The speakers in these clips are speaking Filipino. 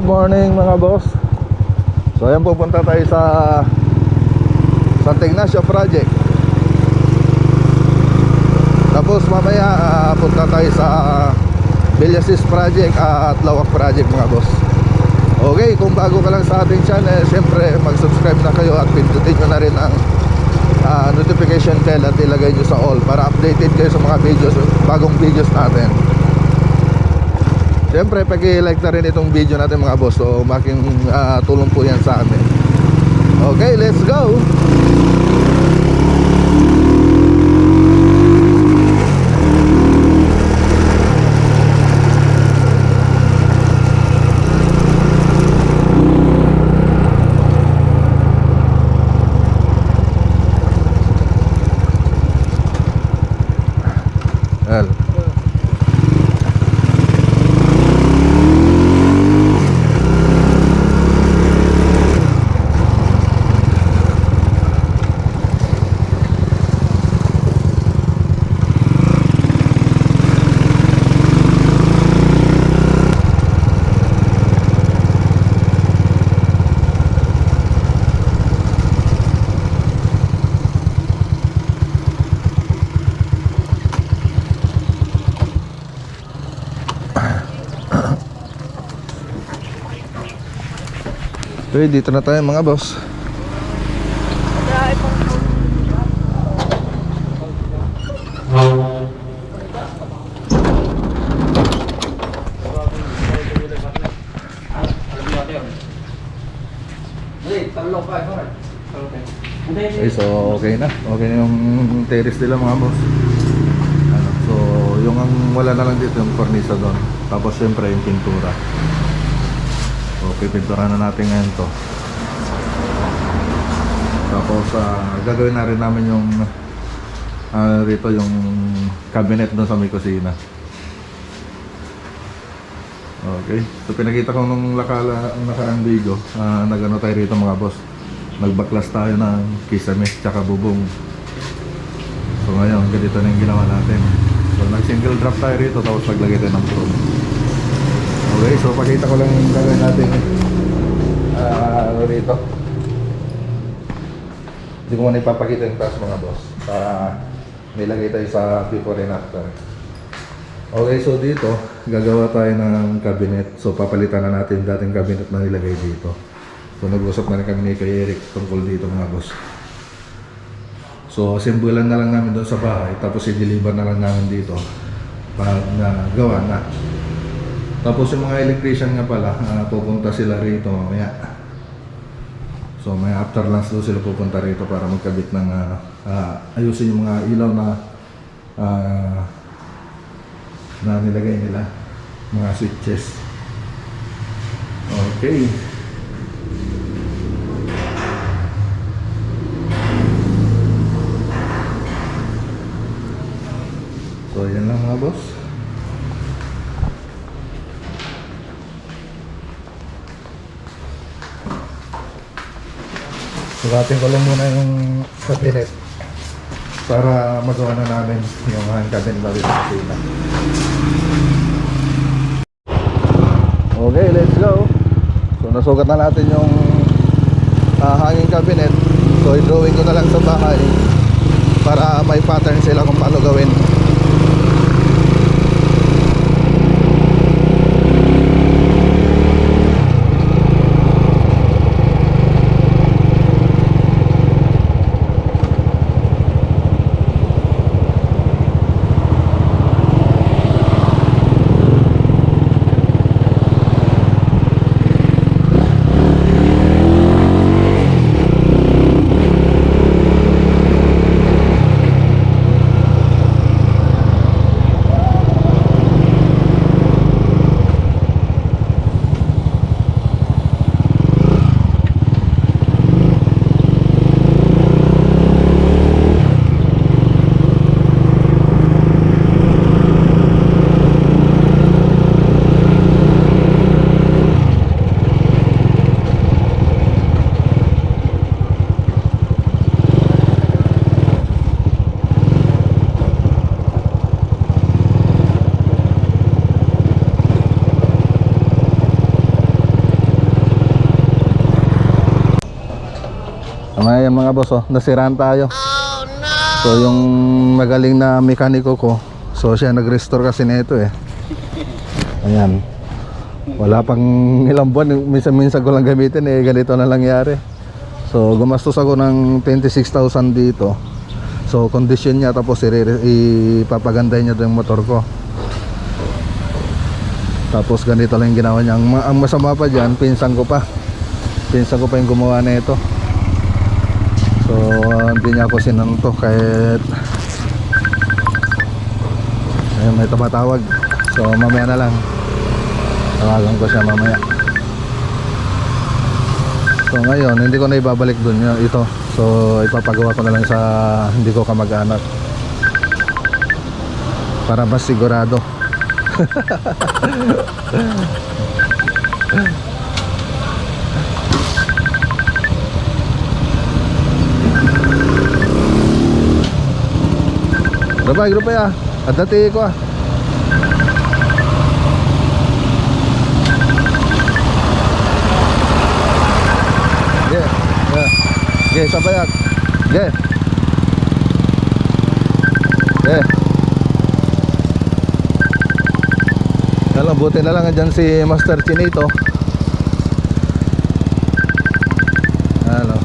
Good morning mga boss. So ayan, pupunta tayo sa Santa Ignacio project. Tapos mamaya punta tayo sa Villasis project at Lawak project mga boss. Okay, kung bago ka lang sa ating channel, syempre mag-subscribe na kayo at pindutin nyo na rin ang notification bell at ilagay nyo sa all para updated kayo sa mga videos, bagong videos natin. Siyempre, pag-i-like na rin itong video natin mga boss. So, making tulong po yan sa amin. Okay, let's go! Well, okay, dito na tayo mga boss. Okay, so okay na. Okay na yung terrace nila mga boss. So yung ang wala na lang dito yung cornisa doon. Tapos syempre yung pintura. Okay, pinturahan na natin ngayon to. Tapos gagawin na rin namin yung rito yung cabinet doon sa may kusina. Okay, so pinakita ko nung nakarang video, nagano tayo rito mga boss. Nagbaklas tayo ng kisame tsaka bubong. So ngayon, ganito na yung ginawa natin. So nag single drop tayo rito tapos naglagay tayo ng chrome. Okay, so pakita ko lang yung gagawin natin rito. Hindi ko muna ipapakita yung taas mga boss para nilagay tayo sa before and after. Okay, so dito gagawa tayo ng cabinet. So papalitan na natin dating cabinet na nilagay dito. So nag-usap na rin kami ni kay Eric tungkol dito mga boss. So assemblean na lang namin doon sa bahay, tapos i-deliver na lang namin dito pag gawa na. Tapos yung mga electrician nga pala, pupunta sila rito mamaya. So may after lunch doon sila pupunta rito para magkabit ng ayusin yung mga ilaw na nilagay nila, mga switches. Okay. So yan lang mga boss. Sukatin ko lang muna yung cabinet para magawa na namin yung hand cabinet natin sa kusina. Okay, let's go. So nasukat na natin yung hanging cabinet. So i-drawing ko na lang sa bahay para may pattern sila kung paano gawin. Ayan mga boss, oh, nasiraan tayo. So yung magaling na mekaniko ko, so siya nag-restore kasi nito eh. Ayan. Wala pang ilang buwan, minsan-minsan ko lang gamitin eh, ganito na nangyari. So gumastos ako ng 26,000 dito. So condition niya, tapos ipapagandahin niya yung motor ko. Tapos ganito lang yung ginawa niya. Ang masama pa dyan, pinsan ko pa yung gumawa na ito. So hindi niya ako sinanto kahit ayun, may tumatawag. So mamaya na lang, tawagan ko siya mamaya. So ngayon hindi ko na ibabalik dun ito. So ipapagawa ko na lang sa hindi ko kamag-anak para mas sigurado. Grupo ya, ada ti ko ah. Ge, sabayak. Ge. Kalau buti na lang dyan si Master Chinito. Ano?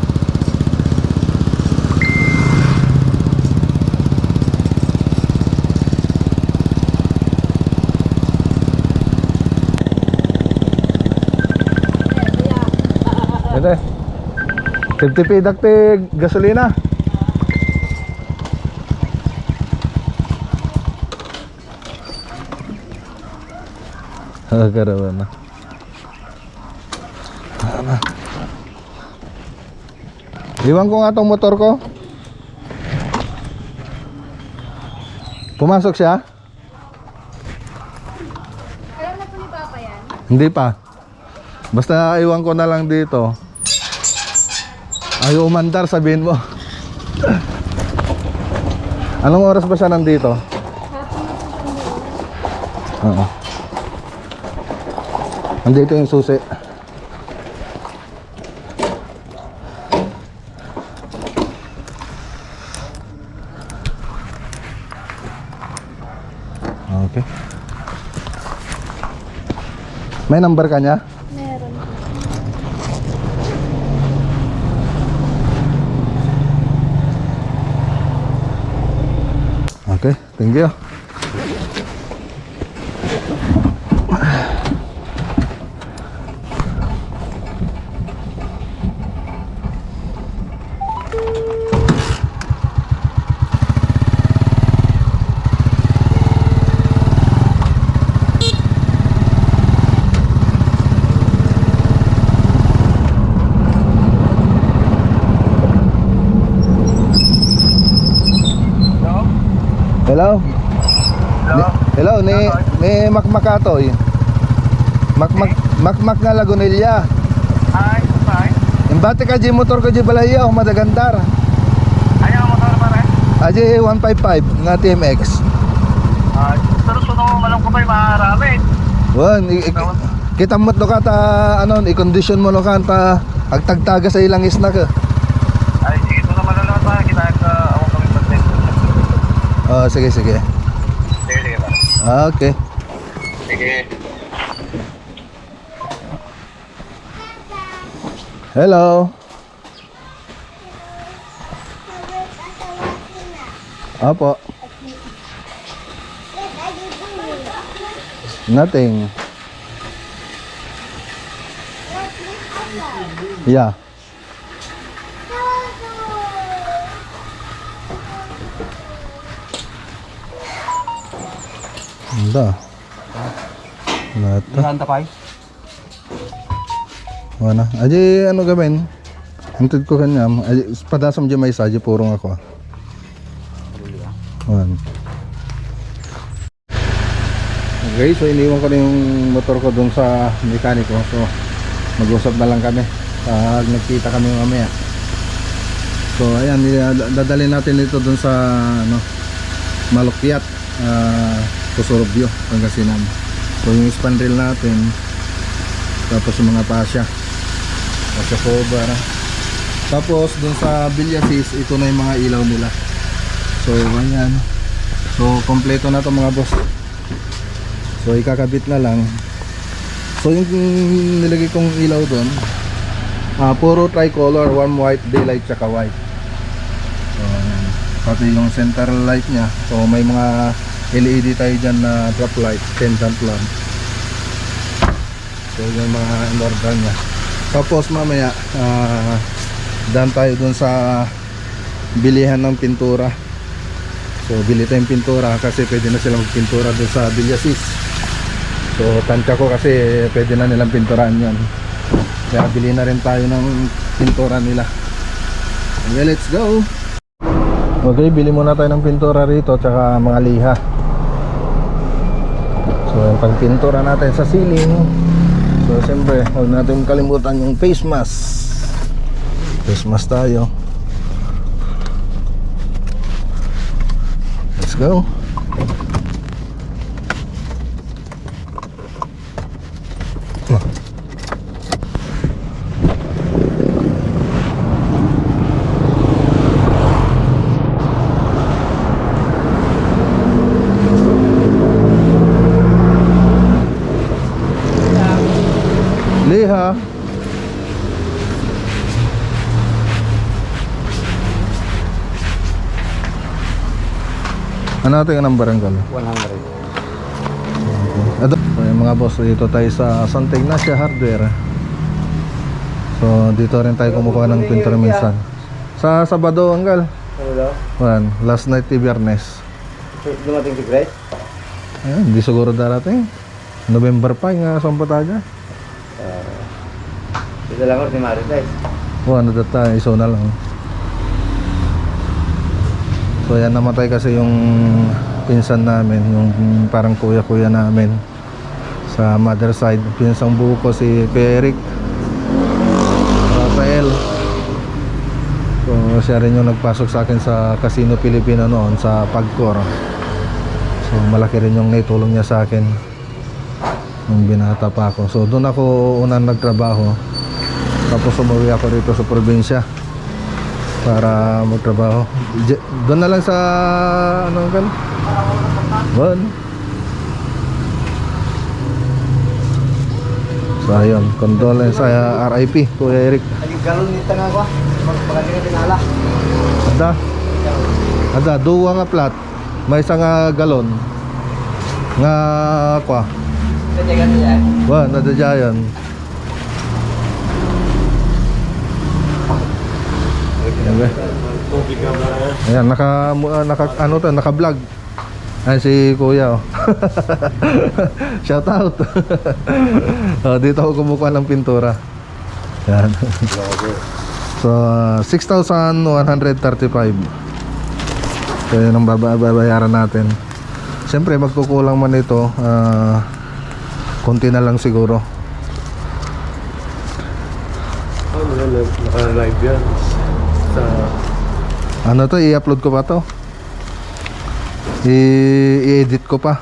Ito 50p dakti gasolina. Karawan na. Iwan ko nga tong motor ko. Pumasok siya? Alam na po ni Papa yan? Hindi pa. Basta iwan ko na lang dito. Ayaw umandar, sabihin mo. Anong oras ba siya nandito? Oo. Nandito yung susi. Okay. May number ka niya? Meron. Okay, thank you. Hello? Hello, ni Makmakatoy. Makmak nga Lagunilla. Ay, ay. Imbati ka di motor ko di balaya o madagandar. Ano ang motor pare? Aji 155 nga TMX. Pero suno malang ko pa yung marami. Wan, kita mo to ka ta ano, i-condition mo lo ka ta agtagtaga sa ilang isna ka. Ay, sige ito naman lang pa kita ako kami pag-test. Oh, sige. Sige pare. Okay. Sige. Hello. Apo. Nothing. Yeah. Anda. Nata. Saan tapay? Wana. Aji ano gawin? Hintid ko kanya. Aji padasam di may isa. Aji purong ako. Wan. Okay, so iniwan ko na yung motor ko dun sa mekaniko. So mag-usap na lang kami pag nagkita kami mamaya. So ayan, dadalhin natin ito dun sa ano, Malukyat, Pusurubyo, Pangasinan. So yung span rail natin, tapos yung mga pasya cover, Tapos dun sa Villasis, ito na yung mga ilaw nila. So ayan. So kompleto na to mga boss. So ikakabit na lang. So yung nilagay kong ilaw doon, puro tricolor, warm white, daylight, tsaka white. So ayan. Pati yung center light nya. So may mga LED tayo dyan na drop light, pendant lamp. So yung mga in-order nya. Tapos mamaya daan tayo dun sa bilihan ng pintura. So bili tayong pintura kasi pwede na silang magpintura dun sa Villasis. So tansya ko kasi pwede na nilang pinturaan yan. Kaya bili na rin tayo ng pintura nila. Okay, let's go. Okay, bili muna tayo ng pintura rito tsaka mga liha. So yung pagpintura natin sa ceiling. So siyempre huwag natin kalimutan yung face mask. Face mask tayo. Let's go. Liha. Ano natin ang barangay? 100. Ito, so, yung mga boss, dito tayo sa Santa Ignacia Hardware. So dito rin tayo kumukuha ng pintura minsan. Sa Sabado, Anggal. One, last night ti Biyernes. Dumating si Grace? Ayun, hindi siguro darating. November pa nga sampataga. Dito lang ako si Marites. Ano data, iso na lang. So yan, namatay kasi yung pinsan namin, yung parang kuya-kuya namin sa mother side. Pinsang buo ko si Kuya Eric Rafael. So siya rin yung nagpasok sa akin sa Casino Pilipino noon sa Pagcor. So malaki rin yung naitulong niya sa akin nung binata pa ako. So doon ako unang nagtrabaho. Tapos umuwi ako rito sa probinsya para magtrabaho. Doon na lang sa ano kan? Bon. So ayun, condolence sa RIP Kuya Eric. Ay, galon nito nga ako. Magpalagay na tinala. Ada duwa nga plat. May isang galon nga kwa. Kaya ganyan. Bon, nadadyayan. Okay. Ayan, naka ano to, naka-vlog. Ayan si Kuya oh. Shout out. Dito ako kumukuha ng pintura. Ayan. So 6,135. So yun ang babayaran natin. Siyempre magkukulang man ito, konti na lang siguro. Naka-live yan. Ano to, i-upload ko pa to, i-edit ko pa.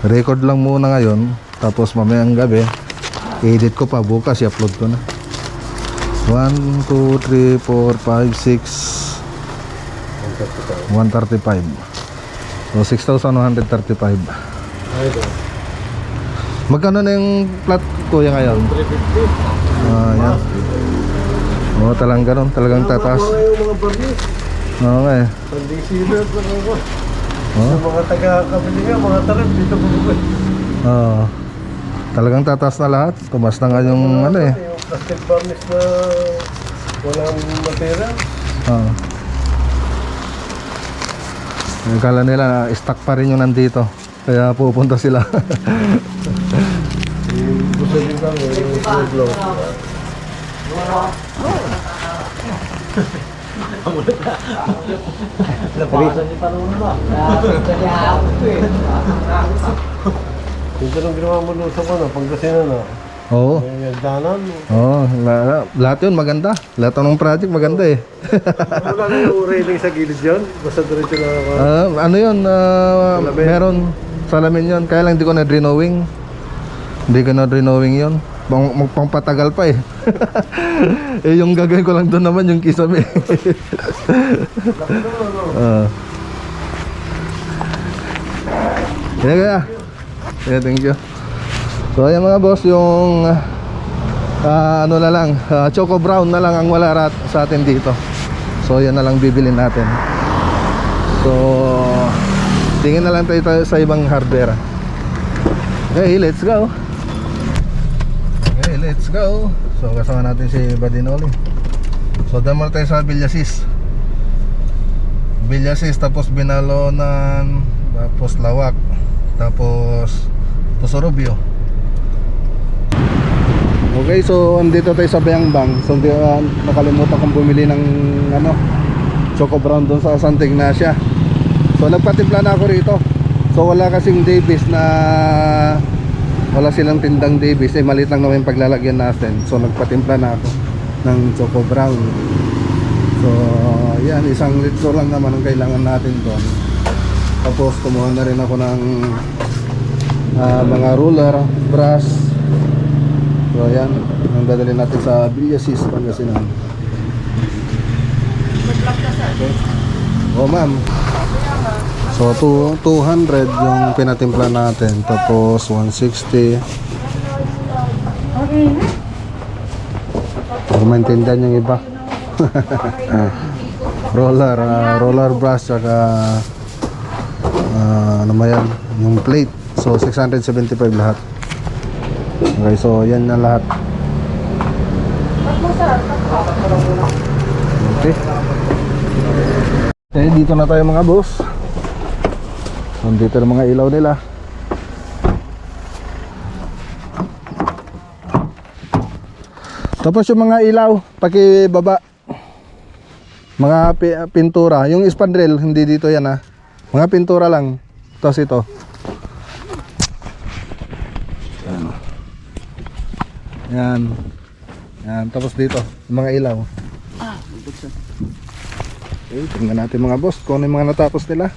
Record lang muna ngayon, tapos mamayang gabi i-edit ko pa, bukas i-upload ko na. 1, 2, 3, 4, 5, 6 135. So 6,135. Magkano na yung plat kuya ngayon? 350. Yan. Oo, talagang ganun, talagang tataas. Yung mga barnis. Oo nga eh. Pandisilat lang ako. Oo. Sa mga taga-kabili nga, mga tarap dito bumubay. Oo. Talagang tataas na lahat. Tumas na nga yung ano eh. Yung plastic barnis na walang material. Oo. Akala nila stock pa rin yung nandito, kaya pupunta sila. Gusto din kami yung flow. Lapasan niyo pa naman ba? Yung ganun ginawa mo doon sa ano, Pangasinan na. Oo. May hagdanan. Oo, lahat yun maganda. Lahat ng project maganda eh. Wala na yung railing sa gilid yun? Basta diretso na ako. Ano yun, meron salamin yun. Kaya lang hindi ko na-drenowing. Hindi ko na-drenowing yun. magpangpatagal pa eh. Eh yung gagawin ko lang doon naman yung kisame. Kaya thank you. So ayan mga boss, yung ano na lang, choco brown na lang ang wala sa atin dito. So yan na lang bibilin natin. So tingin na lang tayo sa ibang hardware. Okay, let's go. Okay, let's go. So kasama natin si Badinoli. So dyan muna tayo sa Villasis, tapos Binalonan, tapos Lawak, tapos Pusorobio. Okay, so andito tayo sa Bayambang. So nakalimutan kong bumili ng Choco Brown doon sa Santa Ignacia. So nagpatimpla na ako rito. So wala kasing Davis na, wala silang tindang Davis, eh maliit lang naman yung paglalagyan natin. So nagpatimpla na ako ng Choco Brown. So yan, 1 litro lang naman ang kailangan natin doon. Tapos kumuha na rin ako ng mga ruler, brush. So ayan, ang dadalhin natin sa Villasis, Pangasinan. Okay. Oh ma'am. So 200 yung pinatimpla natin, tapos 160. Para maintindihan yung iba. roller brush, saka ano ba yan, yung plate. So 675 lahat. Okay, so yan na lahat. Okay. Okay, dito na tayo mga boss. Nandito na mga ilaw nila. Tapos yung mga ilaw, pakibaba. Mga pintura. Yung spandrel, hindi dito yan ha. Mga pintura lang. Tapos ito. Yan. Yan. Tapos dito, yung mga ilaw. Okay, tingnan natin mga boss kung ano yung mga natapos nila.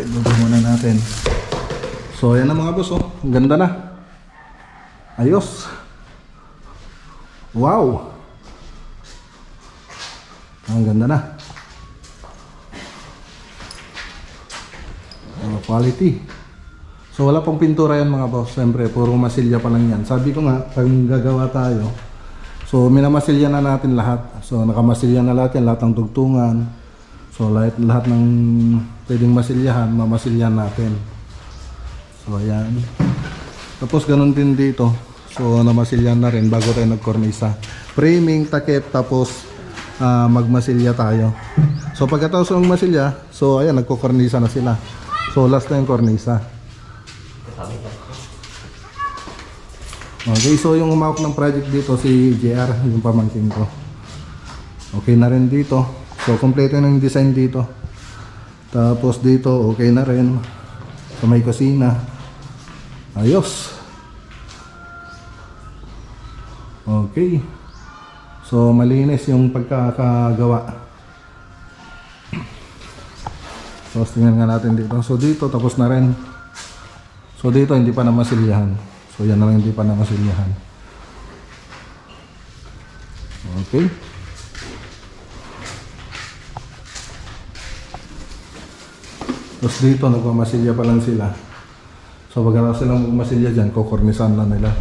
Luto muna natin. So ayan na mga boss, oh. Ang ganda na. Ayos. Wow. Ang ganda na. Quality. So wala pang pintura yan mga boss. Siyempre puro masilya pa lang yan. Sabi ko nga, pag gagawa tayo, so minamasilya na natin lahat. So nakamasilya na lahat yan, lahat ng tugtungan. So lahat ng pwedeng masilyahan, mamasilyahan natin. So ayan. Tapos ganun din dito. So namasilyahan na rin bago tayo nagkornisa. Framing, takip, tapos magmasilya tayo. So pagkatapos ng masilya, so ayan, nagkokornisa na sila. So last na yung kornisa. Okay, so yung umawak ng project dito si JR, yung pamangkin ko. Okay na rin dito. So kompleto na yung design dito. Tapos dito okay na rin. Sa may kusina. Ayos. Okay. So malinis yung pagkakagawa. So tingnan nga natin dito. So dito tapos na rin. So dito hindi pa na masilyahan. So yan na lang hindi pa na masilyahan. Okay. Tapos dito nagmamasilya pa lang sila. So pagkatapos silang magmasilya dyan, kukornisan na nila.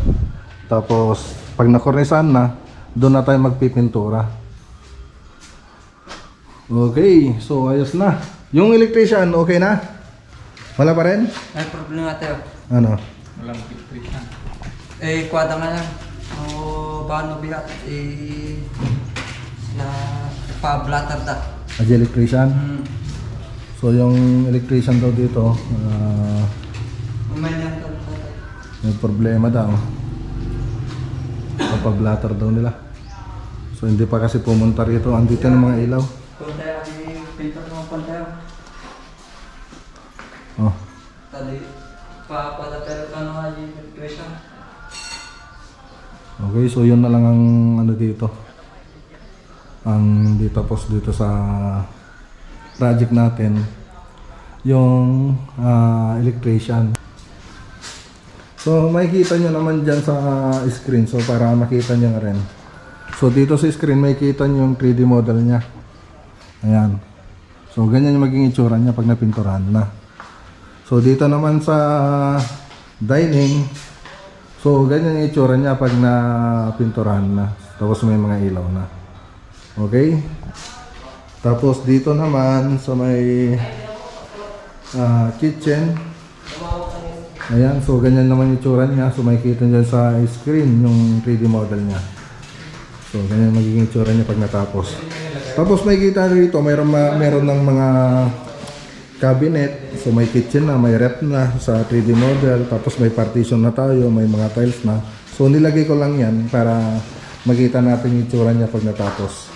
Tapos pag nakornisan na, doon na tayo magpipintura. Okay, so ayos na. Yung electrician, okay na? Wala pa rin? May problema tayo. Ano? Walang electrician. Kwada nga lang. Paano bihat? Na pa-blatter da. As electrician? So yung electrician daw dito, Umayan lang. may problema daw. pa-blatter daw nila. So hindi pa kasi pumunta rito. Andito ng mga ilaw. Pantay, pinto ng pantay. Oh. Tadi, pa-pala-pero ka na yung electrician. Okay, so yun na lang ang ano dito. Ang dito tapos dito sa project natin yung electrician. So makikita nyo naman dyan sa screen, so para makita nyo nga rin. So dito sa screen makikita nyo yung 3D model nya. Ayan. So ganyan yung magiging itsura nya pag napinturahan na. So dito naman sa dining, so ganyan yung itsura nya pag napinturahan na. Tapos may mga ilaw na. Okay? Tapos dito naman sa may kitchen. Ayan, so ganyan naman yung itsura niya. So makikita nyo sa screen yung 3D model niya. So ganyan magiging itsura niya pag natapos. Tapos makikita rito meron ng mga cabinet. So may kitchen na, may rep na sa 3D model. Tapos may partition na tayo, may mga tiles na. So nilagay ko lang yan para makita natin yung itsura niya pag natapos.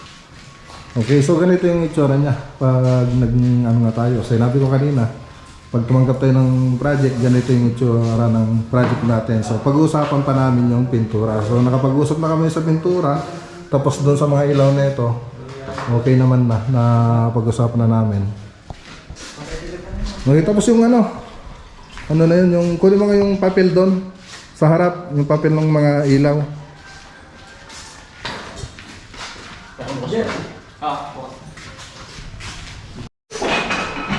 Okay, so ganito yung itsura niya pag tayo. Sinabi ko kanina, pag tumanggap tayo ng project, ganito yung itsura ng project natin. So pag-uusapan pa namin yung pintura. So nakapag-usap na kami sa pintura, tapos doon sa mga ilaw na ito, okay naman na pag-usapan na namin. Okay, tapos yung ano na yun, yung kunin mo nga yung papel doon sa harap, yung papel ng mga ilaw.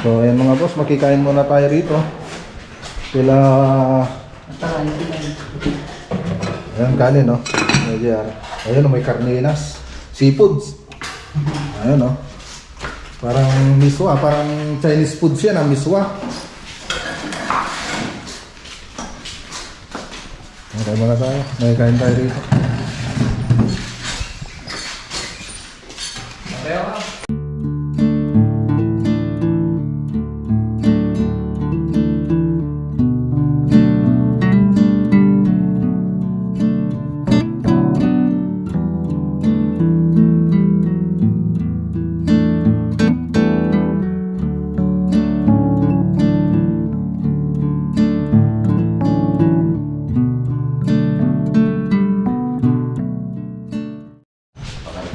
So ayan mga boss, makikain muna tayo rito. Sila ayan kanin, no? Ayan, may karninas, seafoods. Ayan, no? Parang miswa, parang Chinese food siya na miswa. Okay muna tayo, makikain tayo rito.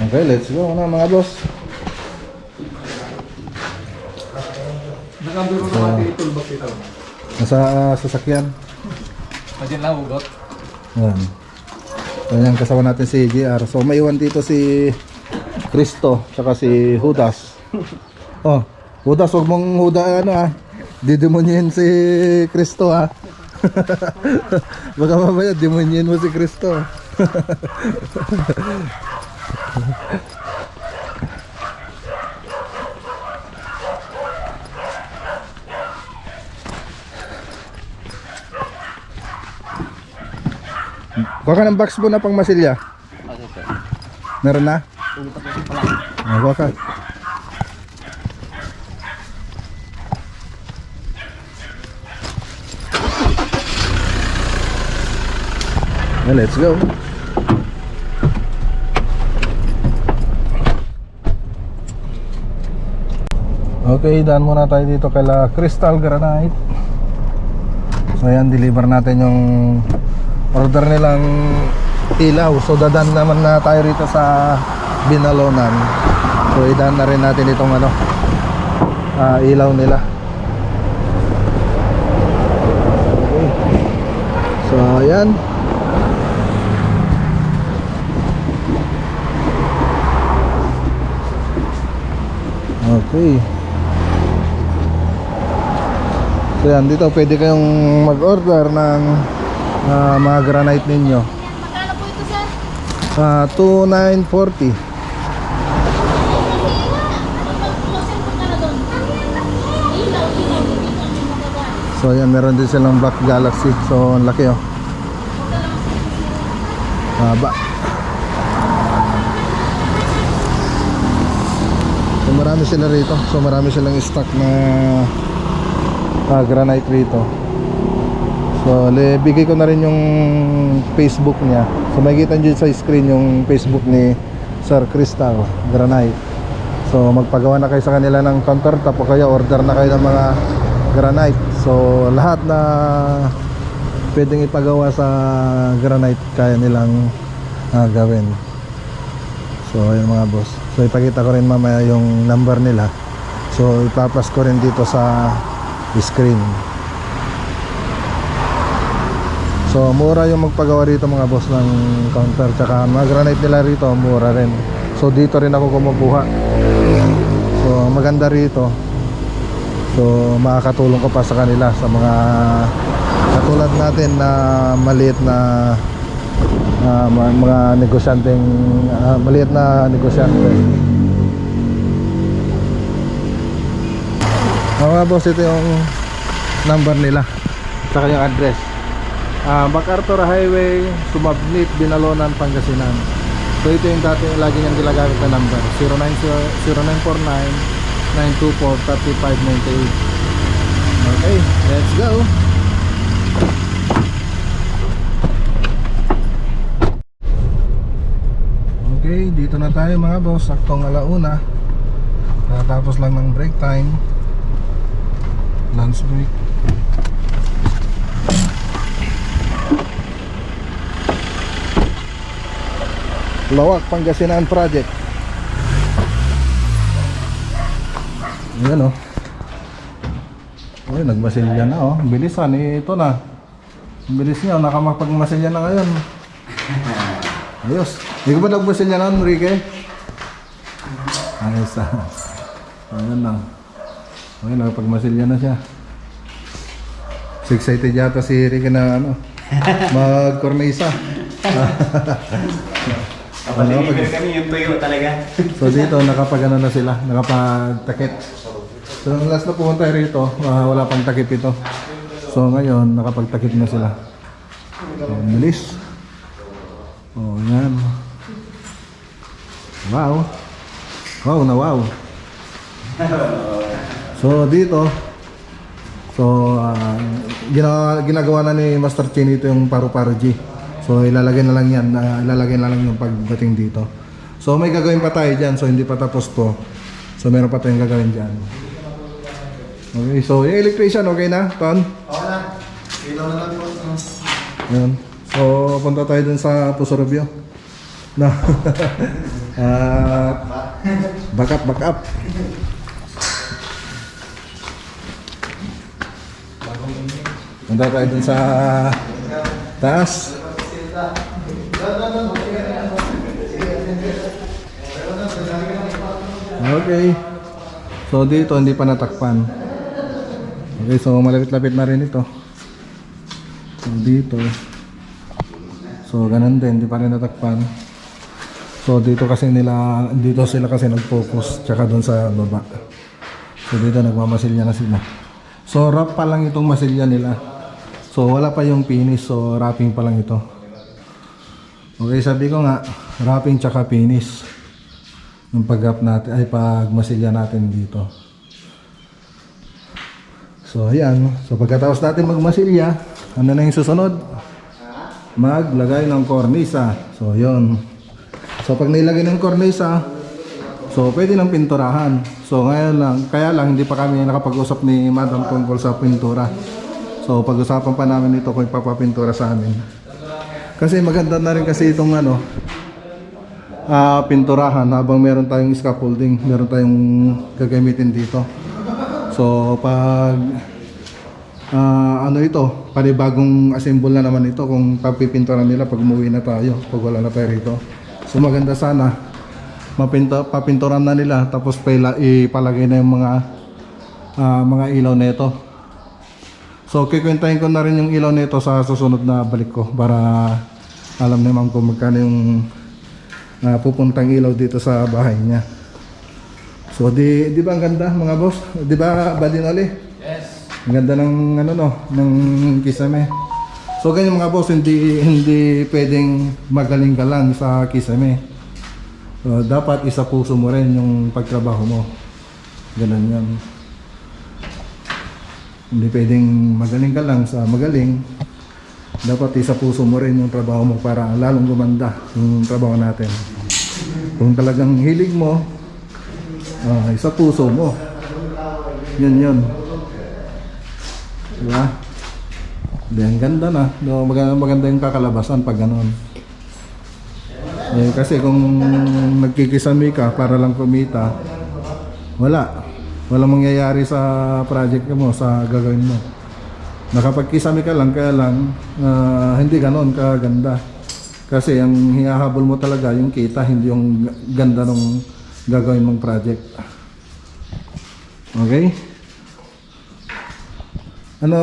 Okay, let's go na mga boss. Nakabiro na natin itong bakit ito. Nasa sasakyan. Madyan lang ugot. Ayan. Ayan, kasama natin si JR. So maiwan dito si Cristo, tsaka si Judas. Oh, Judas, huwag mong didemonyin si Cristo ha. Baka mamaya demonyin mo si Cristo. Kuha ka ng box mo na pang masilya. Meron na? Kuha ka. Let's go. Okay, daan muna tayo dito kala Crystal Granite. So ayan, deliver natin yung order nilang ilaw. So dadaan naman na tayo rito sa Binalonan. So idaan na rin natin itong ilaw nila. Okay. So ayan. Okay. So yan, dito pwede kayong mag-order ng mga granite ninyo. Magkano po ito, sir? 2,940. So yan, meron din silang Black Galaxy. So ang laki oh. Haba. So marami sila rito. So marami silang stock na granite rito. So So bigay ko na rin yung Facebook niya. So makikita nyo sa screen yung Facebook ni Sir Crystal Granite. So magpagawa na kayo sa kanila ng countertop o kaya order na kayo ng mga granite. So lahat na pwedeng ipagawa sa granite kaya nilang gawin. So ayun mga boss. So ipakita ko rin mamaya yung number nila. So ipapas ko rin dito sa screen. So mura yung magpagawa rito mga boss ng counter. Tsaka mga granite nila rito mura rin. So dito rin ako kumukuha. So maganda rito. So makakatulong ko pa sa kanila sa mga katulad natin na maliit na mga negosyanteng maliit na negosyante. Mga boss, ito yung number nila saka yung address. MacArthur Highway, Sumabnit, Binalonan, Pangasinan. So ito yung dati lagi niyang ginagamit na number, 0949-924-3598. Okay, let's go. Okay, dito na tayo mga boss. Saktong alauna. Tapos lang ng break time, lunch break. Lawak Pangasinan Project. Ayan o. Ay, nagmasilya na o. Bilisan ito na. Bilis niya, nakamapagmasilya na ngayon. Ayos. Hindi ko ba nagmasilya na, Enrique? Ayos ah. Ayan na. Okay, nakapagmasilya na siya. Excited yata si Enrique na mag-cornisa. Kami yung tuyo talaga. So dito nakapagano na sila, nakapagtakip. So ang last na pumunta rito, wala pang takip ito. So ngayon nakapagtakip na sila. So, bilis. Oh, yan. Wow. Wow na wow. So dito, so ginagawa na ni Master Chin ito yung paru-paro G. So ilalagay na lang yan, ilalagay na lang yung pagdating dito. So may gagawin pa tayo dyan, so hindi pa tapos to. So meron pa tayong gagawin dyan. Okay, so yung electrician okay na, Ton? Okay na. Ilaw na lang po. Yan. So punta tayo dun sa Pusorobio. Na. Back up. Punta tayo dun sa taas. Okay. So dito hindi pa natakpan. Okay, so malapit-lapit na rin ito. So dito. So ganun din, hindi pa rin natakpan. So dito sila kasi nag-focus tsaka doon sa baba. So dito nagmamasilya na sila. So wrap pa lang itong masilya nila. So wala pa yung finish, so wrapping pa lang ito. Okay, sabi ko nga, wrapping tsaka finish yung pag-wrap natin, ay pagmasilya natin dito. So ayan, so pagkatapos natin magmasilya, ano na yung susunod? Maglagay ng kornisa. So yun. So pag nilagay ng kornisa, so pwede ng pinturahan. So ngayon lang, kaya lang hindi pa kami nakapag-usap ni Madam tungkol sa pintura. So pag-usapan pa namin ito kung ipapapintura sa amin. Kasi maganda na rin kasi itong pinturahan habang meron tayong scaffolding, meron tayong gagamitin dito. So pag ito, panibagong assemble na naman ito kung papipintura nila pag umuwi na tayo, pag wala na tayo rito. So maganda sana papinturan na nila tapos ipalagay na yung mga ilaw nito. So kikwentahin ko na rin yung ilaw nito sa susunod na balik ko para alam naman kung magkano yung pupuntang ilaw dito sa bahay niya. So di ba ang ganda mga boss? Di ba Badinoli? Yes. Ang ganda ng ng kisame. So ganyan mga boss, hindi pwedeng magaling ka lang sa kisame. So dapat isa puso mo rin yung pagtrabaho mo. Ganun yan. Hindi pwedeng magaling ka lang sa magaling, dapat isa puso mo rin yung trabaho mo para lalong gumanda yung trabaho natin. Kung talagang hilig mo, isa puso mo. Yun. Diba? Ang ganda na. Maganda yung kakalabasan pag ganun. Kasi kung nagkikisami ka para lang kumita, walang mangyayari sa project mo, sa gagawin mo. Nakapagkisami ka lang, kaya lang hindi ganon kaganda. Kasi ang hinahabol mo talaga yung kita, hindi yung ganda ng gagawin mong project. Okay? Ano?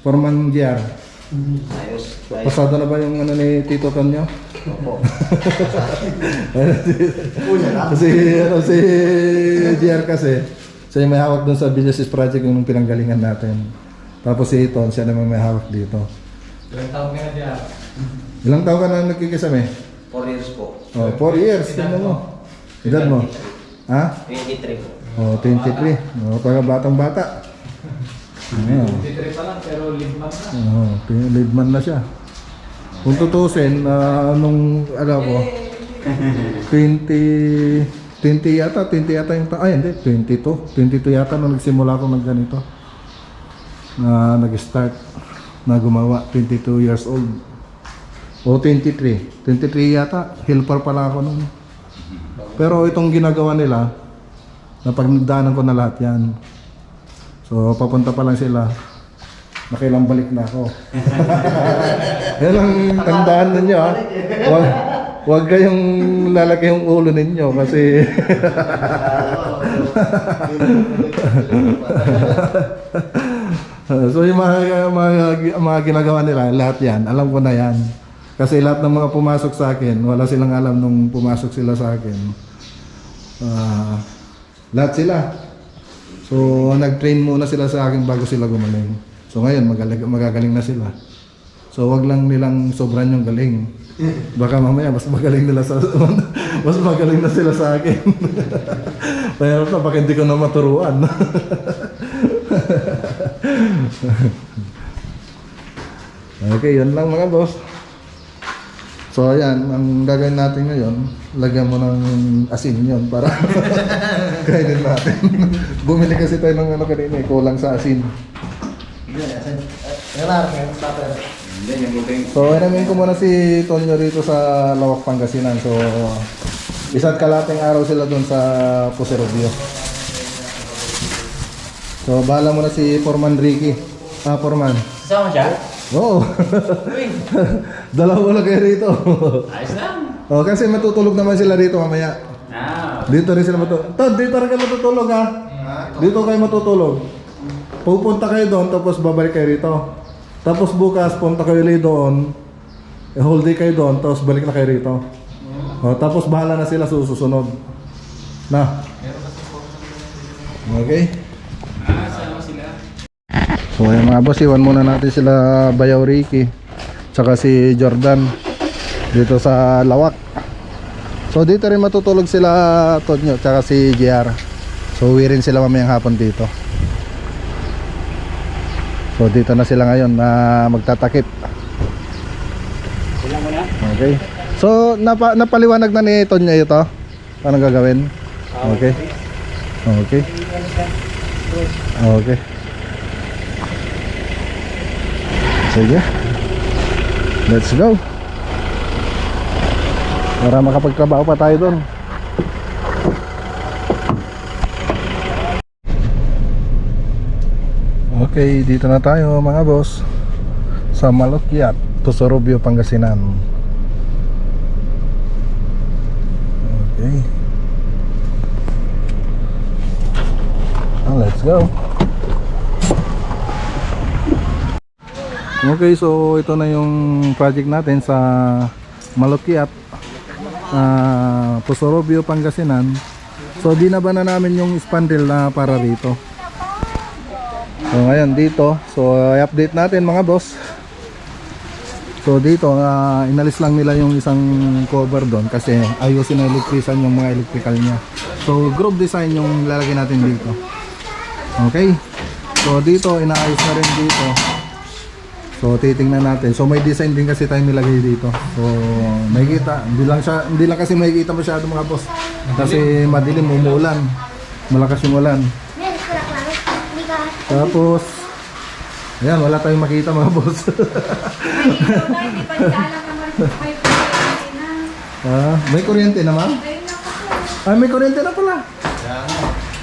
Foreman GR. Ayos. Pasado na ba yung ni Tito Tonyo? Opo. si GR kasi siya yung may hawak doon sa Villasis Project yung pinanggalingan natin. Tapos si Ton, siya naman may hawak dito. Ilang taon ka na diyan? Ilang taon ka na nagkikisame? 4 years po. 4 years. Tingnan mo. Edad mo? Ha? 23 po. 23. Batang bata. 23 pa lang pero limang na. Leadman na siya. Kung tutusin, nung ko, 20 yata yung hindi, 22 yata nung nagsimula ako ng ganito. Nag-start na gumawa, 22 years old. O 23 yata, helper pala ako nun. Pero itong ginagawa nila, napagdaanan ko na lahat yan. So papunta pa lang sila, nakilang balik na ako. Yan ang tandaan ninyo, ha. Huwag kayong lalaki yung ulo ninyo kasi so yung mga ginagawa nila, lahat yan, alam ko na yan. Kasi lahat ng mga pumasok sa akin, wala silang alam nung pumasok sila sa akin. Lahat sila. So nag-train muna sila sa akin bago sila gumaling. So ngayon magagaling na sila. So wag lang nilang sobran yung galing. Baka mamaya mas magaling na sila sa akin. Pero baka hindi ko na maturuan. Okay, yun lang mga boss. So ayan, ang gagawin natin ngayon, lagyan mo ng asin yun para kainin natin. Bumili kasi tayo ng kanina, kulang sa asin. So inamin ko muna si Tonyo rito sa Lawak, Pangasinan. So isa't kalating araw sila dun sa Puserobio. So bahala muna si Foreman Ricky. Foreman. Sasama siya? Oo. Dalawa na kayo rito. Ayos lang. Kasi matutulog naman sila rito mamaya. Dito rin sila matutulog. Dito rin kayo matutulog, ha? Dito kayo matutulog. Pupunta kayo doon, tapos babalik kayo rito. Tapos bukas, punta kayo ulit doon. Whole day kayo doon, tapos balik na kayo rito. Tapos bahala na sila susunod. Na? Okay? Sama sila. So ayun mga boss, iwan muna natin sila Bayaw Ricky tsaka si Jordan dito sa Lawak. So dito rin matutulog sila Tonyo tsaka si JR. So uwi rin sila mamayang hapon dito. So dito na sila ngayon na magtatakip. Sila muna? Okay. So napaliwanag na ni Tonyo ito. Anong gagawin? Okay. Okay. Okay. Sige. Let's go. Para makapagtrabaho pa tayo doon. Okay, dito na tayo mga boss sa Malukyat, Puserobio, Pangasinan. Okay. Let's go. Okay, so ito na yung project natin sa Malukyat, Puserobio, Pangasinan. So dinaba na namin yung spandrel na para rito. So ngayon dito, so i-update natin mga boss. So dito inalis lang nila yung isang cover doon kasi ayusin na electrician yung mga electrical niya. So group design yung lalagay natin dito. Okay, so dito inaayos na rin dito So titingnan natin. So may design din kasi tayo nilagay dito. So makikita, hindi lang kasi makikita masyado mga boss. Kasi madilim, umuulan. Malakas yung ulan. Tapos ayan, wala tayong makita mga boss. Hindi pa nila alam na may kuryente na. May kuryente na ma'am? Ayun na po. May kuryente na pala.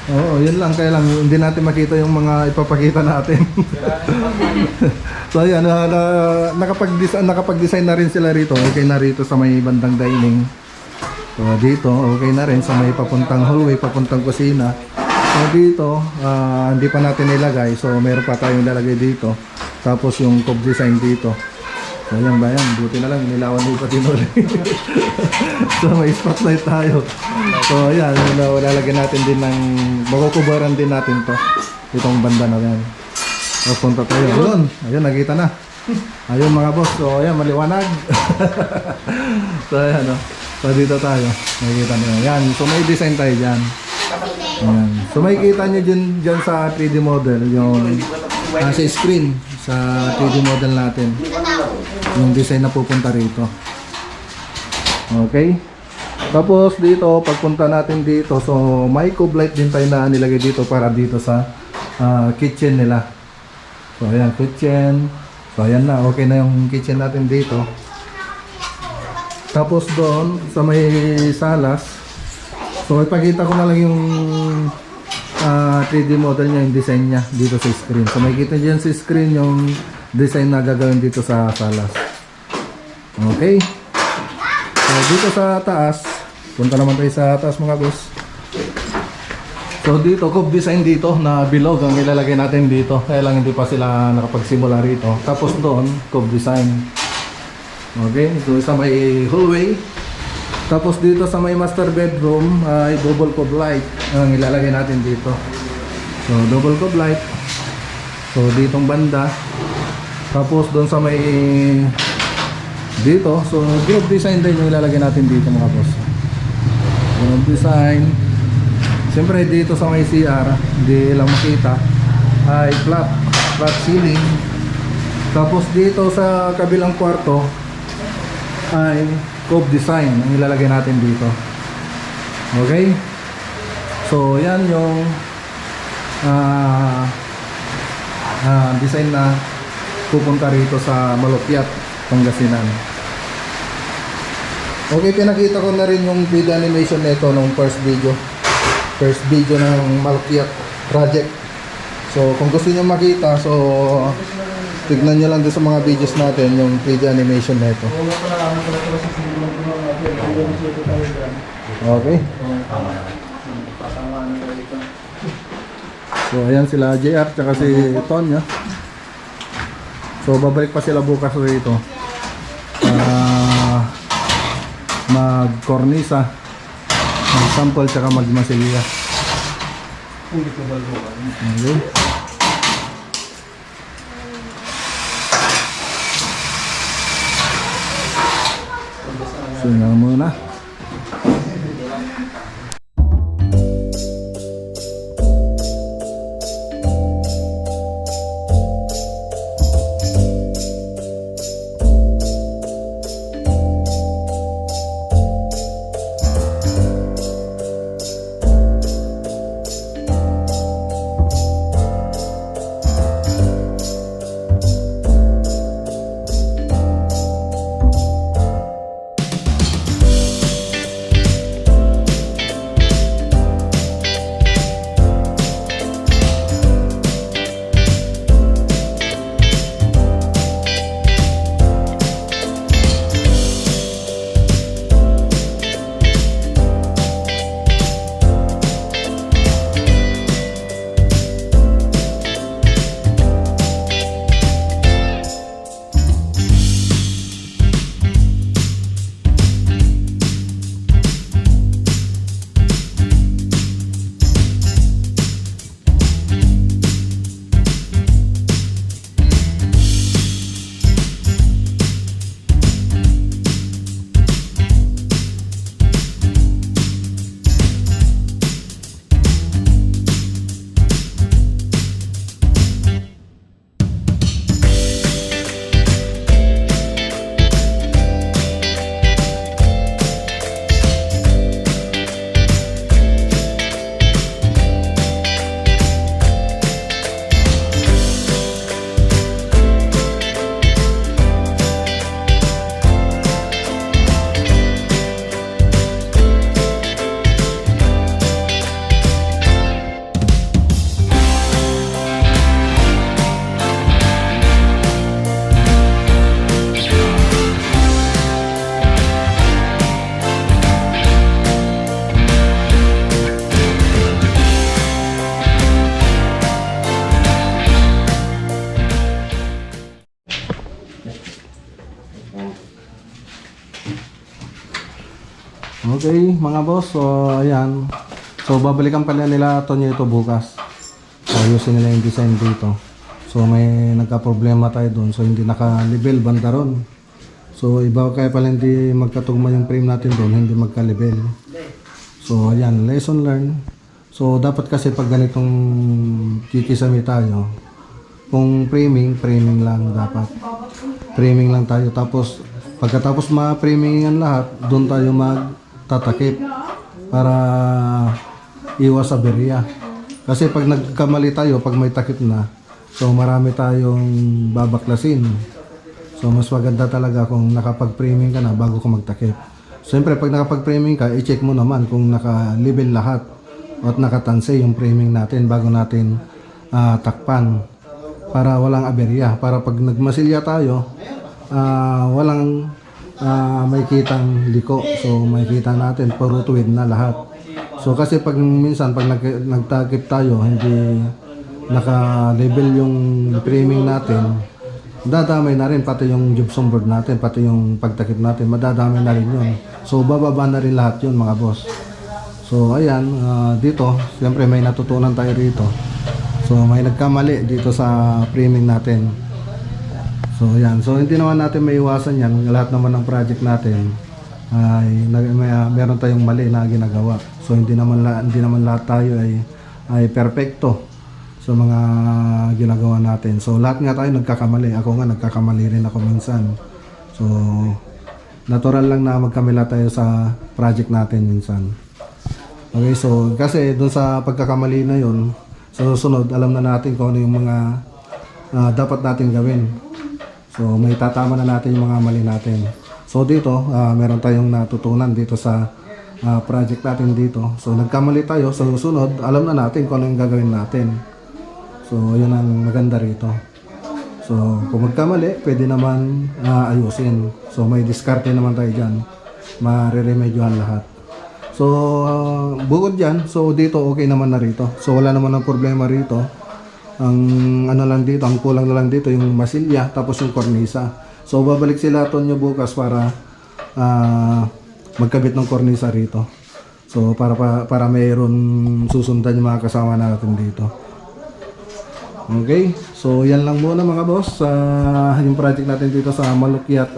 Oo, yun lang. Kaya lang, hindi natin makita yung mga ipapakita natin. So ayan, nakapag-design na rin sila rito. Okay na rito sa may bandang dining. So dito, okay na rin sa may papuntang hallway, papuntang kusina. So dito, hindi pa natin nilagay. So meron pa tayong lalagay dito. Tapos yung cove design dito. So ayan ba yan? Buti na lang, nilawan mo pa tinuli. So may spotlight tayo. So ayan, lalagyan natin din ng, makukubaran din natin to. Itong banda na yan. So punta tayo. Ayun, nakita na. Ayun mga boss. So ayan, maliwanag. So ayan o. So dito tayo. Nakikita nyo. Yan. So may design tayo dyan. Ayan. So makikita nyo dyan sa 3D model. Yung sa screen. Sa 3D model natin. Yung design na pupunta rito. Okay. Tapos dito, pagpunta natin dito. So may cove light din tayo na nilagay dito para dito sa kitchen nila. So ayan, kitchen. So ayan na, okay na yung kitchen natin dito. Tapos doon sa may salas, so ipakita ko na lang yung 3D model niya, yung design niya dito sa screen. So makikita niyo sa screen yung design na gagawin dito sa salas. Okay. So dito sa taas, punta naman tayo sa taas mga boss. So dito, cove design dito na bilog ang ilalagay natin dito. Kaya lang hindi pa sila nakapagsimula rito. Tapos doon, cove design. Okay, so sa may hallway. Tapos dito sa may master bedroom ay double cove light ang ilalagay natin dito. So double cove light. So ditong banda. Tapos doon sa may dito, so cove design din yung ilalagay natin dito mga boss. Cove design. Siyempre dito sa may CR, hindi lang makita, ay flat ceiling. Tapos dito sa kabilang kwarto ay cove design ang ilalagay natin dito. Okay? So yan yung design na pupunta rito sa Malupiat, Pangasinan. Okay, pinakita ko na rin yung video animation nito nung first video ng Malupiat project. So kung gusto niyo makita, so tignan nyo lang din sa mga videos natin yung 3D animation na ito. Okay. So ayan sila JR tsaka si Tonya. So babalik pa sila bukas rito. Mag-cornisa, mag-sample tsaka mag-masilya. Okay. So yan muna. Okay, mga boss, so ayan. So babalikan pala nila Tonyo ito bukas. So ayusin nila yung design dito. So may nagka-problema tayo doon. So hindi naka-level banda ron. So iba kaya pala hindi magkatugma yung frame natin doon, hindi magka-level. So ayan, lesson learned. So dapat kasi pag ganitong kikisami tayo, kung framing lang dapat. Framing lang tayo. Tapos pagkatapos ma-framingan lahat, doon tayo magtatakip para iwas sa berya. Kasi pag nagkamali tayo, pag may takip na, so marami tayong babaklasin. So mas maganda talaga kung nakapag-framing ka na bago ka magtakip. Siyempre pag nakapag-framing ka, i-check mo naman kung naka-level lahat at nakatanse yung framing natin bago natin takpan para walang aberya. Para pag nagmasilya tayo, walang may kitang liko. So may kita natin puro tuwid na lahat. So kasi pag minsan pag nagtakip tayo, hindi naka-level yung framing natin, dadamay na rin pati yung gypsum board natin, pati yung pagtakip natin, madadamay na rin yun. So bababa na rin lahat yun mga boss. So ayan, dito siyempre may natutunan tayo rito. So may nagkamali dito sa framing natin. So ayan, so hindi naman natin maiwasan yan. Lahat naman ng project natin ay meron tayong mali na ginagawa. So hindi naman lahat tayo ay perfecto sa mga ginagawa natin. So lahat nga tayo nagkakamali. Ako nga nagkakamali rin ako minsan. So natural lang na magkamila tayo sa project natin minsan. Okay, so kasi dun sa pagkakamali na yun, sa susunod alam na natin kung ano yung mga dapat natin gawin. So may tatama na natin yung mga mali natin. So dito, meron tayong natutunan dito sa project natin dito. So nagkamali tayo, sa susunod alam na natin kung ano yung gagawin natin. So yun ang maganda rito. So kung magkamali, pwede naman ayusin. So may diskarte naman tayo dyan. Mareremedyohan lahat. So bukod dyan, so dito okay naman na rito. So wala naman ang problema rito. Ang ano lang dito, ang kulang na lang dito yung masilya tapos yung kornisa. So babalik sila Tonyo bukas para magkabit ng kornisa rito. So para mayroon susundan yung mga kasama natin dito. Okay, so yan lang muna mga boss. Yung project natin dito sa Malukyat,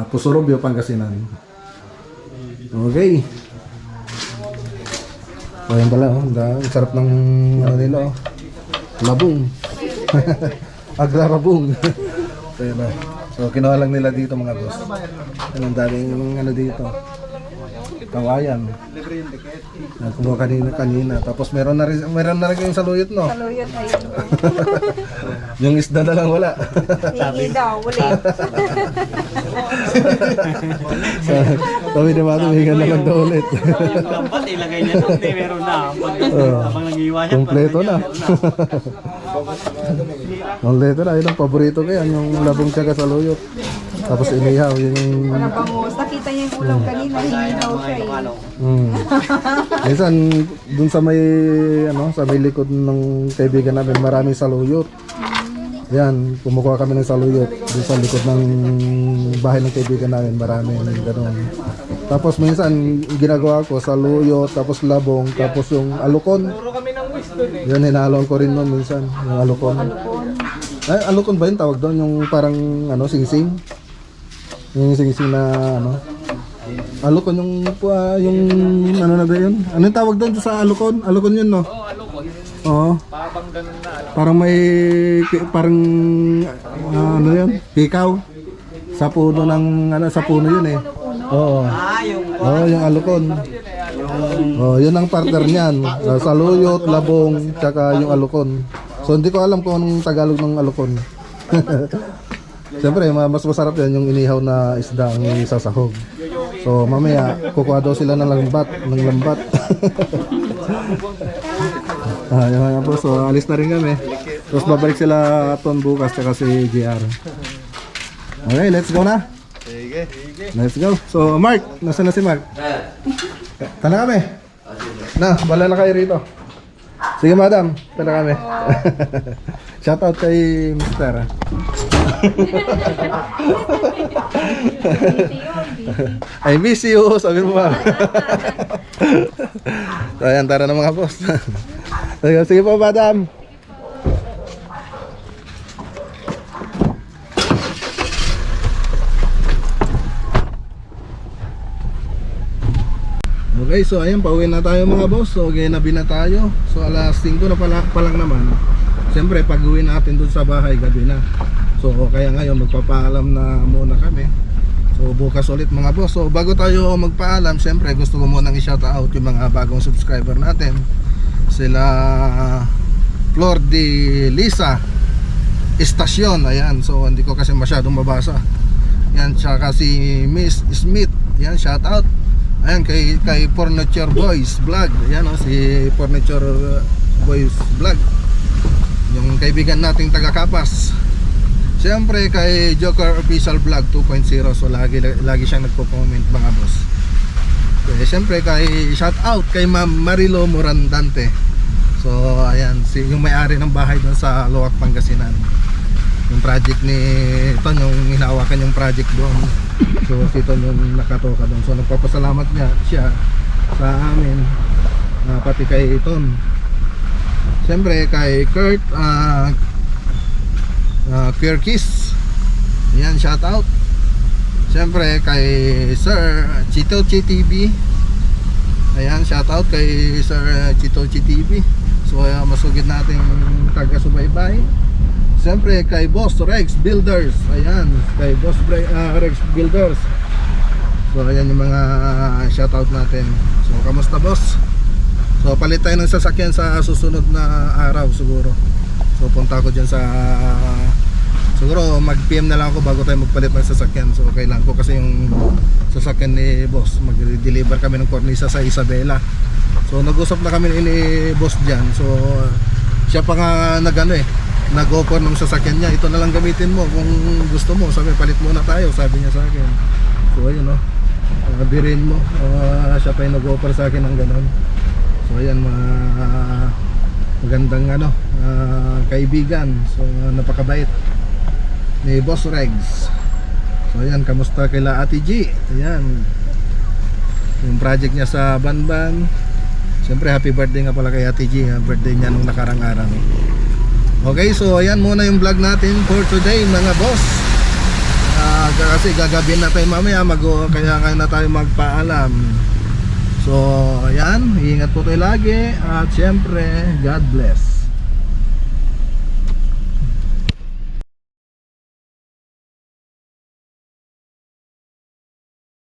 Pusurubio, Pangasinan. Okay. So yan pala, ang sarap ng ano nila, labong. Agrarabong. So yan na. So kinuha lang nila dito mga boss. Yan ang daming ano dito. Kawayan. Kumuha kanina. Tapos meron na rin yung saluyot, no? Saluyot ay Yung isda na lang wala. hindi daw, ulit. Sabi ni Mato, higan na lang daw ulit. Yung lambat, ilagay niya doon. Meron na. Habang nag-iwa siya. Kompleto na. Kompleto na. Yun ang paborito ko yan. Yung labong tiyaga saluyot. Tapos inihaw. Yun yung... Bangus. Nakita niya yung ulam kanina, hindi daw siya Minsan dun sa may sa may likod ng kaibigan namin maraming saluyot. Yan, kumukuha kami ng saluyot dun sa likod ng bahay ng kaibigan namin, marami ganoon. Tapos minsan ginagawa ko saluyot, tapos labong, tapos yung alukon. Yan, hinalon ko rin noon minsan, yung alukon. Ay, alukon ba yun tawag doon? Yung parang singsing? Yung singsing na alukon, yung ano na ba yun? Anong tawag doon sa alukon? Alukon yun, no? Oo, alukon. Oo. Parang ganun na alukon. Parang ano yun? Pikaw. Sa puno ng, sa puno yun eh. Oo. Yung alukon. Yun ang partner niyan. Saluyot, labong, tsaka yung alukon. So hindi ko alam kung anong Tagalog ng alukon. Siyempre, mas masarap yan yung inihaw na isda ang sasahog. So mamaya, kukuha daw sila ng lambat. Yung mga po, so alis na rin kami. Tapos babalik sila Ton bukas tsaka si JR. Okay, let's go na. Sige. Let's go. So Mark, nasa na si Mark? Tala kami. Na, bala na kayo rito. Sige madam, tala kami. Shoutout kay Mr. I miss you, sabi mo ba? So ayan, tara na mga boss. Sige po, madam. Okay, so ayan, pauwi na tayo mga boss. So gabi na tayo. So alas 5 na pa lang naman. Siyempre pag uwi natin dun sa bahay, gabi na. So kaya ngayon magpapaalam na muna kami. So bukas ulit mga boss. So bago tayo magpaalam, siyempre gusto ko munang i-shoutout yung mga bagong subscriber natin. Sila Flor de Lisa Estacion, ayan. So hindi ko kasi masyadong mabasa. Yan, tsaka si Miss Smith. Yan, shoutout. Ayan, kay Furniture Boys Vlog. Ayan o, si Furniture Boys Vlog, yung kaibigan nating taga Kapas. Siyempre kay Joker Official Vlog 2.0. So lagi siyang nagko-comment mga boss. Siyempre kay shout out kay Ma'am Marilo Morandante. So ayan, yung may-ari ng bahay doon sa Loac, Pangasinan. Yung project ni Ton, yung hinahawakan yung project doon. So si Ton yung nakatoka doon. So nagpapasalamat siya sa amin, pati kay Ton. Siyempre kay Kurt Kirkis, yan, shout out. Siyempre kay Sir Chito TV, ayan, shout out kay Sir Chito TV. So masugid nating taga-subaybay. Siyempre kay Boss Rex Builders, ayan, kay Boss Rex Builders. So ayan yung mga shout out natin. So kamusta boss? So palit tayo ng sasakyan sa susunod na araw siguro. So punta ako dyan sa, siguro mag PM na lang ako bago tayo magpalit ng sasakyan. So kailangan ko kasi yung sasakyan ni boss, mag-deliver kami ng cornisa sa Isabela. So nag-usap na kami ni boss dyan. So siya pa nga nag-offer ng sasakyan niya. Ito na lang gamitin mo kung gusto mo. Sabi, palit muna tayo, sabi niya sa akin. So ayun birin mo, siya pa yung nag-offer sa akin ng ganon. So ayan, magandang kaibigan. So napakabait ni Boss Regs. So ayan, kamusta kaila Ate G? Ayan, yung project niya sa Banban. Siyempre happy birthday nga pala kay Ate G, birthday niya nung nakarang araw. Okay, so ayan muna yung vlog natin for today mga boss. Kasi gagabin na tayo mamaya, kaya ngayon na tayo magpaalam. So ayan, ingat po tayo lagi. At syempre, God bless.